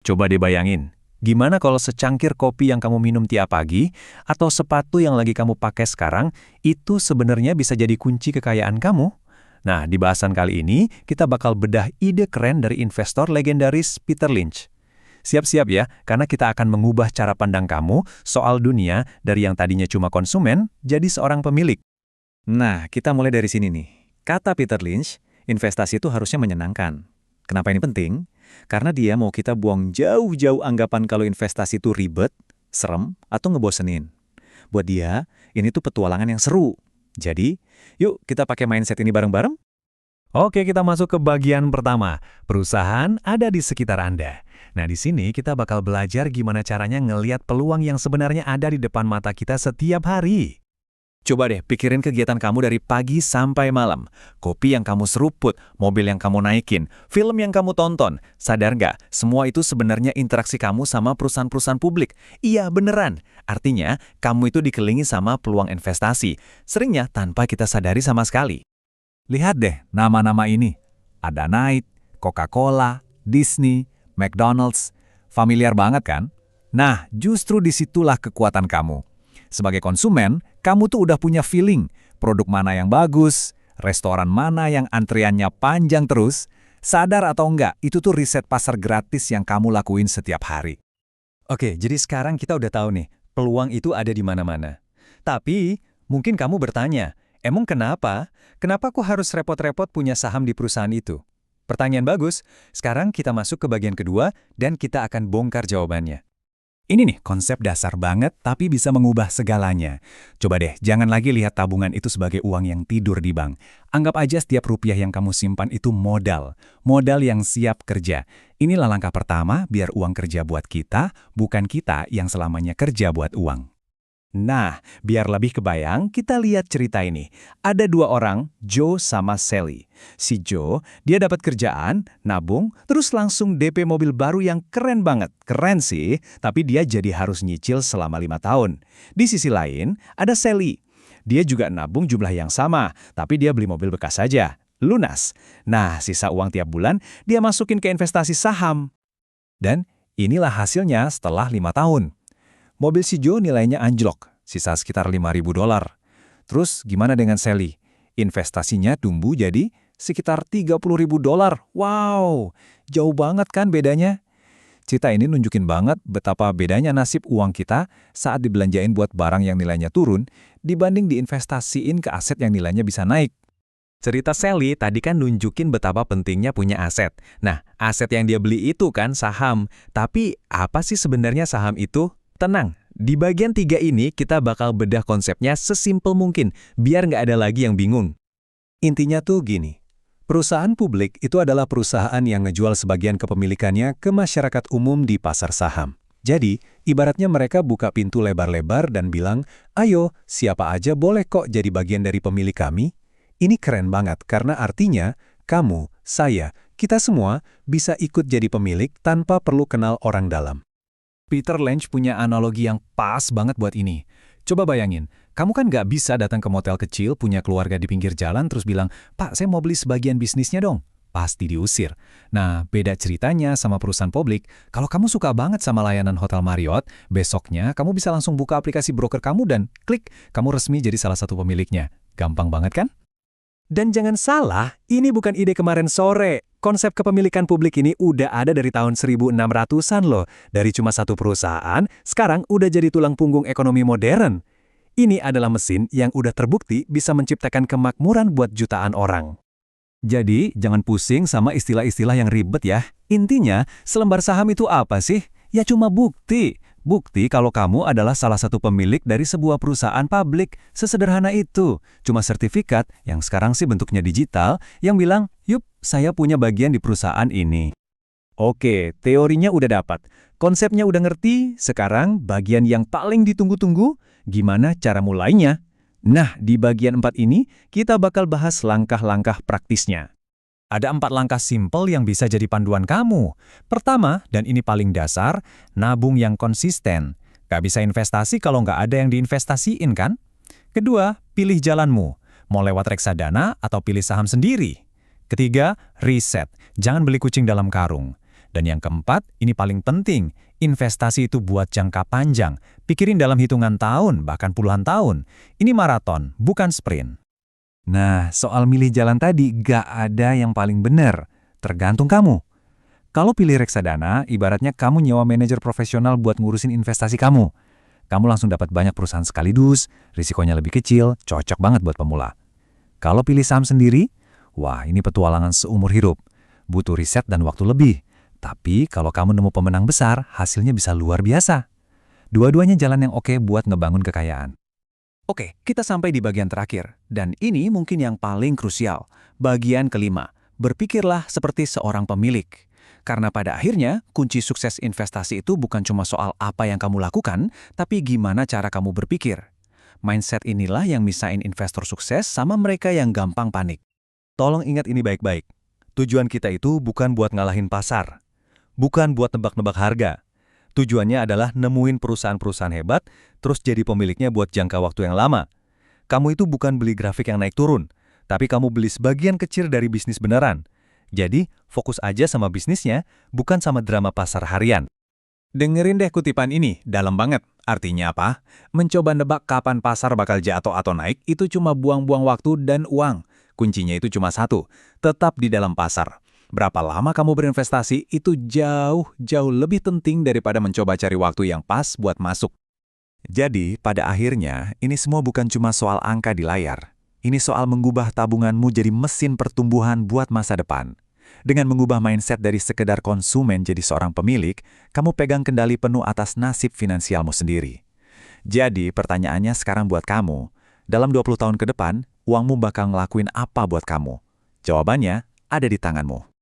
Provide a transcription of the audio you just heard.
Coba deh bayangin, gimana kalau secangkir kopi yang kamu minum tiap pagi, atau sepatu yang lagi kamu pakai sekarang, itu sebenarnya bisa jadi kunci kekayaan kamu? Nah, di bahasan kali ini, kita bakal bedah ide keren dari investor legendaris Peter Lynch. Siap-siap ya, karena kita akan mengubah cara pandang kamu soal dunia dari yang tadinya cuma konsumen, jadi seorang pemilik. Nah, kita mulai dari sini nih. Kata Peter Lynch, investasi itu harusnya menyenangkan. Kenapa ini penting? Karena dia mau kita buang jauh-jauh anggapan kalau investasi itu ribet, serem, atau ngebosenin. Buat dia, ini tuh petualangan yang seru. Jadi, yuk kita pakai mindset ini bareng-bareng. Oke, kita masuk ke bagian pertama. Perusahaan ada di sekitar Anda. Nah, di sini kita bakal belajar gimana caranya ngelihat peluang yang sebenarnya ada di depan mata kita setiap hari. Coba deh pikirin kegiatan kamu dari pagi sampai malam. Kopi yang kamu seruput, mobil yang kamu naikin, film yang kamu tonton. Sadar nggak? Semua itu sebenarnya interaksi kamu sama perusahaan-perusahaan publik. Iya, beneran. Artinya, kamu itu dikelilingi sama peluang investasi. Seringnya tanpa kita sadari sama sekali. Lihat deh nama-nama ini. Ada Nike, Coca-Cola, Disney, McDonald's. Familiar banget kan? Nah, justru disitulah kekuatan kamu. Sebagai konsumen, kamu tuh udah punya feeling. Produk mana yang bagus, restoran mana yang antriannya panjang terus. Sadar atau enggak, itu tuh riset pasar gratis yang kamu lakuin setiap hari. Oke, jadi sekarang kita udah tahu nih, peluang itu ada di mana-mana. Tapi, mungkin kamu bertanya, emang kenapa? Kenapa aku harus repot-repot punya saham di perusahaan itu? Pertanyaan bagus. Sekarang kita masuk ke bagian kedua dan kita akan bongkar jawabannya. Ini nih konsep dasar banget tapi bisa mengubah segalanya. Coba deh, jangan lagi lihat tabungan itu sebagai uang yang tidur di bank. Anggap aja setiap rupiah yang kamu simpan itu modal. Modal yang siap kerja. Inilah langkah pertama biar uang kerja buat kita, bukan kita yang selamanya kerja buat uang. Nah, biar lebih kebayang, kita lihat cerita ini. Ada dua orang, Joe sama Sally. Si Joe, dia dapat kerjaan, nabung, terus langsung DP mobil baru yang keren banget. Keren sih, tapi dia jadi harus nyicil selama 5 tahun. Di sisi lain, ada Sally. Dia juga nabung jumlah yang sama, tapi dia beli mobil bekas saja. Lunas. Nah, sisa uang tiap bulan, dia masukin ke investasi saham. Dan inilah hasilnya setelah 5 tahun. Mobil si Joe nilainya anjlok, sisa sekitar $5.000. Terus gimana dengan Sally? Investasinya tumbuh jadi sekitar $30.000. Wow, jauh banget kan bedanya? Cerita ini nunjukin banget betapa bedanya nasib uang kita saat dibelanjain buat barang yang nilainya turun dibanding diinvestasiin ke aset yang nilainya bisa naik. Cerita Sally tadi kan nunjukin betapa pentingnya punya aset. Nah, aset yang dia beli itu kan saham. Tapi apa sih sebenarnya saham itu? Tenang, di bagian 3 ini kita bakal bedah konsepnya sesimpel mungkin, biar nggak ada lagi yang bingung. Intinya tuh gini, perusahaan publik itu adalah perusahaan yang ngejual sebagian kepemilikannya ke masyarakat umum di pasar saham. Jadi, ibaratnya mereka buka pintu lebar-lebar dan bilang, ayo, siapa aja boleh kok jadi bagian dari pemilik kami. Ini keren banget karena artinya, kamu, saya, kita semua bisa ikut jadi pemilik tanpa perlu kenal orang dalam. Peter Lynch punya analogi yang pas banget buat ini. Coba bayangin, kamu kan nggak bisa datang ke motel kecil, punya keluarga di pinggir jalan, terus bilang, Pak, saya mau beli sebagian bisnisnya dong. Pasti diusir. Nah, beda ceritanya sama perusahaan publik. Kalau kamu suka banget sama layanan Hotel Marriott, besoknya kamu bisa langsung buka aplikasi broker kamu dan klik, kamu resmi jadi salah satu pemiliknya. Gampang banget kan? Dan jangan salah, ini bukan ide kemarin sore. Konsep kepemilikan publik ini udah ada dari tahun 1600-an loh. Dari cuma satu perusahaan, sekarang udah jadi tulang punggung ekonomi modern. Ini adalah mesin yang udah terbukti bisa menciptakan kemakmuran buat jutaan orang. Jadi, jangan pusing sama istilah-istilah yang ribet ya. Intinya, selembar saham itu apa sih? Ya cuma bukti. Bukti kalau kamu adalah salah satu pemilik dari sebuah perusahaan publik. Sesederhana itu. Cuma sertifikat yang sekarang sih bentuknya digital yang bilang, yup, saya punya bagian di perusahaan ini. Oke, teorinya udah dapat. Konsepnya udah ngerti. Sekarang bagian yang paling ditunggu-tunggu, gimana cara mulainya? Nah, di bagian 4 ini kita bakal bahas langkah-langkah praktisnya. Ada 4 langkah simpel yang bisa jadi panduan kamu. Pertama, dan ini paling dasar, nabung yang konsisten. Gak bisa investasi kalau nggak ada yang diinvestasiin kan? Kedua, pilih jalanmu. Mau lewat reksadana atau pilih saham sendiri. Ketiga, riset. Jangan beli kucing dalam karung. Dan yang keempat, ini paling penting, investasi itu buat jangka panjang. Pikirin dalam hitungan tahun, bahkan puluhan tahun. Ini maraton, bukan sprint. Nah, soal milih jalan tadi, gak ada yang paling benar. Tergantung kamu. Kalau pilih reksadana, ibaratnya kamu nyewa manajer profesional buat ngurusin investasi kamu. Kamu langsung dapat banyak perusahaan sekaligus, risikonya lebih kecil, cocok banget buat pemula. Kalau pilih saham sendiri, wah ini petualangan seumur hidup. Butuh riset dan waktu lebih. Tapi kalau kamu nemu pemenang besar, hasilnya bisa luar biasa. Dua-duanya jalan yang oke buat ngebangun kekayaan. Oke, kita sampai di bagian terakhir. Dan ini mungkin yang paling krusial. Bagian kelima, berpikirlah seperti seorang pemilik. Karena pada akhirnya, kunci sukses investasi itu bukan cuma soal apa yang kamu lakukan, tapi gimana cara kamu berpikir. Mindset inilah yang misahin investor sukses sama mereka yang gampang panik. Tolong ingat ini baik-baik. Tujuan kita itu bukan buat ngalahin pasar. Bukan buat nebak-nebak harga. Tujuannya adalah nemuin perusahaan-perusahaan hebat, terus jadi pemiliknya buat jangka waktu yang lama. Kamu itu bukan beli grafik yang naik turun, tapi kamu beli sebagian kecil dari bisnis beneran. Jadi, fokus aja sama bisnisnya, bukan sama drama pasar harian. Dengerin deh kutipan ini, dalam banget. Artinya apa? Mencoba nebak kapan pasar bakal jatuh atau naik itu cuma buang-buang waktu dan uang. Kuncinya itu cuma satu, tetap di dalam pasar. Berapa lama kamu berinvestasi itu jauh lebih penting daripada mencoba cari waktu yang pas buat masuk. Jadi, pada akhirnya, ini semua bukan cuma soal angka di layar. Ini soal mengubah tabunganmu jadi mesin pertumbuhan buat masa depan. Dengan mengubah mindset dari sekedar konsumen jadi seorang pemilik, kamu pegang kendali penuh atas nasib finansialmu sendiri. Jadi, pertanyaannya sekarang buat kamu, dalam 20 tahun ke depan, uangmu bakal ngelakuin apa buat kamu? Jawabannya ada di tanganmu.